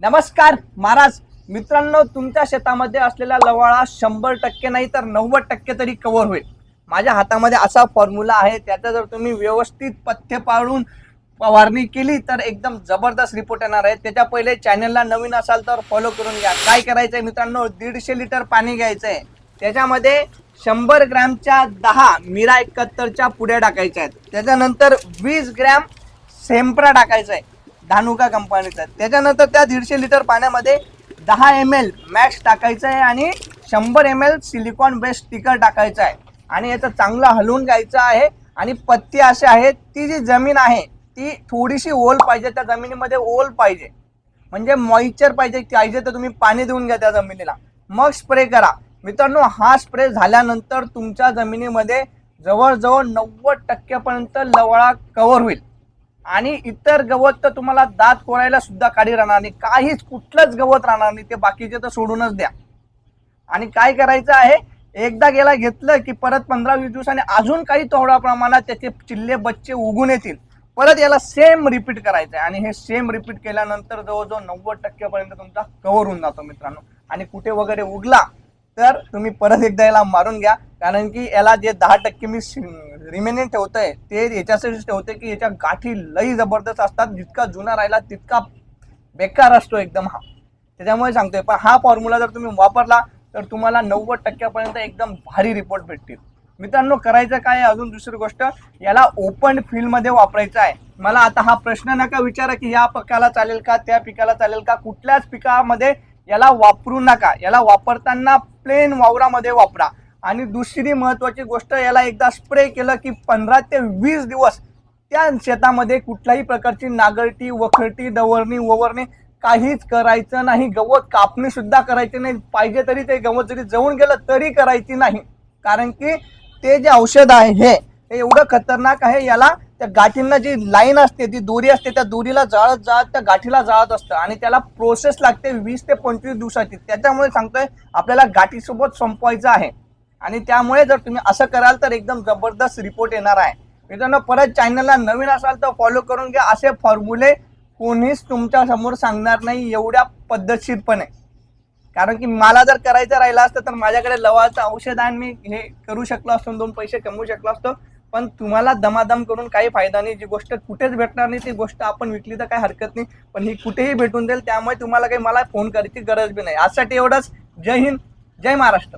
नमस्कार महाराज मित्रांनो, तुमच्या शेतामध्ये असलेला लवाळा 100% नाही तर 90% तरी कव्हर होईल. माझ्या हातामध्ये असा फॉर्म्युला आहे. त्याचा जर तुम्ही व्यवस्थित पथ्य पाळून फवारणी केली तर एकदम जबरदस्त रिपोर्ट येणार आहे. त्याच्या पहिले चॅनलला नवीन असाल तर फॉलो करून घ्या. काय करायचं आहे मित्रांनो, 150 लिटर पाणी घ्यायचं आहे. त्याच्यामध्ये 100 ग्रॅमच्या 10 मीरा 71च्या पुड्या टाकायच्या आहेत. त्याच्यानंतर 20 ग्रॅम सेम्प्रा टाकायचा आहे धानुका कंपनीचा. त्याच्यानंतर त्या 150 लिटर पाण्यामध्ये 10 ml मॅक्स टाकायचं आहे आणि 100 ml सिलिकॉन बेस्ड स्टिकर टाकायचं आहे आणि याचं चांगलं हलवून घ्यायचं आहे. आणि पत्ती असे आहेत, ती जी जमीन आहे ती थोडीशी ओल पाहिजे, त्या जमिनीमध्ये ओल पाहिजे म्हणजे मॉइश्चर पाहिजे तर तुम्ही पाणी देऊन घ्या त्या जमिनीला, मग स्प्रे करा. मित्रांनो, हा स्प्रे झाल्यानंतर तुमच्या जमिनीमध्ये जवळजवळ 90% पर्यंत लवळा कव्हर होईल आणि इतर गवत तर तुम्हाला दात कोरायला सुद्धा काढी राहणार नाही. काहीच कुठलंच गवत राहणार नाही, ते बाकीचे तर सोडूनच द्या. आणि काय करायचं आहे, एकदा गेला घेतलं की परत 15-20 दिवसांनी अजून काही थोड्या प्रमाणात त्याचे चिल्ले बच्चे उगून येतील. परत याला सेम रिपीट करायचं आहे आणि हे सेम रिपीट केल्यानंतर जवळजवळ 90% पर्यंत तुमचा कव्हर होऊन जातो मित्रांनो. आणि कुठे वगैरे उगला तर तुम्ही परत एकदा याला मारून घ्या, कारण की याला जे 10% मी रिमेनिंग ठेवतोय ते याच्यासाठीच ठेवते की याच्या गाठी लई जबरदस्त असतात. जितका जुना राहिला तितका बेकार असतो एकदम हा. त्याच्यामुळे सांगतोय, पण हा फॉर्म्युला जर तुम्ही वापरला तर तुम्हाला 90% पर्यंत एकदम भारी रिपोर्ट भेटतील. मित्रांनो, करायचं काय, अजून दुसरी गोष्ट, याला ओपन फील्डमध्ये वापरायचं आहे. मला आता हा प्रश्न नका विचारा की या पिकाला चालेल का, त्या पिकाला चालेल का. कुठल्याच पिकामध्ये याला वापरू नका. याला वापरताना प्लेन वावरामध्ये वापरा. आणि दुसरी महत्वाची गोष्ट, याला एकदा स्प्रे केलं की 15 ते 20 दिवस त्या शेतामध्ये कुठल्याही प्रकारची नागरटी, वखरटी, डवरणी, ववरणी काहीच करायचं नाही. गवत कापणी सुद्धा करायची नाही. पाहिजे तरी ते गवत जरी जळून गेलं तरी करायची नाही, कारण की ते जे औषध आहे हे एवढं खतरनाक आहे. याला त्या गाठींना जी लाईन असते, ती दोरी असते, त्या दोरीला जाळत जाळत त्या गाठीला जाळत असतं आणि त्याला प्रोसेस लागते 20 ते 25 दिवसाची. त्याच्यामुळे सांगतोय आपल्याला गाठीसोबत संपवायचं आहे. आणि त्यामुळे जर तुम्ही असं कराल तर एकदम जबरदस्त रिपोर्ट येणार आहे. मित्रांनो, परत चॅनलला नवीन असाल तर फॉलो करून घ्या. असे फॉर्म्युले कोणीच तुमच्या समोर सांगणार नाही एवढ्या पद्धतशीरपणे. कारण की मला जर करायचं राहिलं असतं तर माझ्याकडे लवाचं औषध आहे, मी हे करू शकलो असतो, 2 पैसे कमवू शकलो असतो. पण तुम्हाला दमादम करून काही फायदा नाही. जी गोष्ट कुठेच भेटणार नाही ती गोष्ट आपण विकली तर काही हरकत नाही, पण ही कुठेही भेटून जाईल. त्यामुळे तुम्हाला काही मला फोन करायची गरज बी नाही. आजसाठी एवढंच. जय हिंद, जय महाराष्ट्र.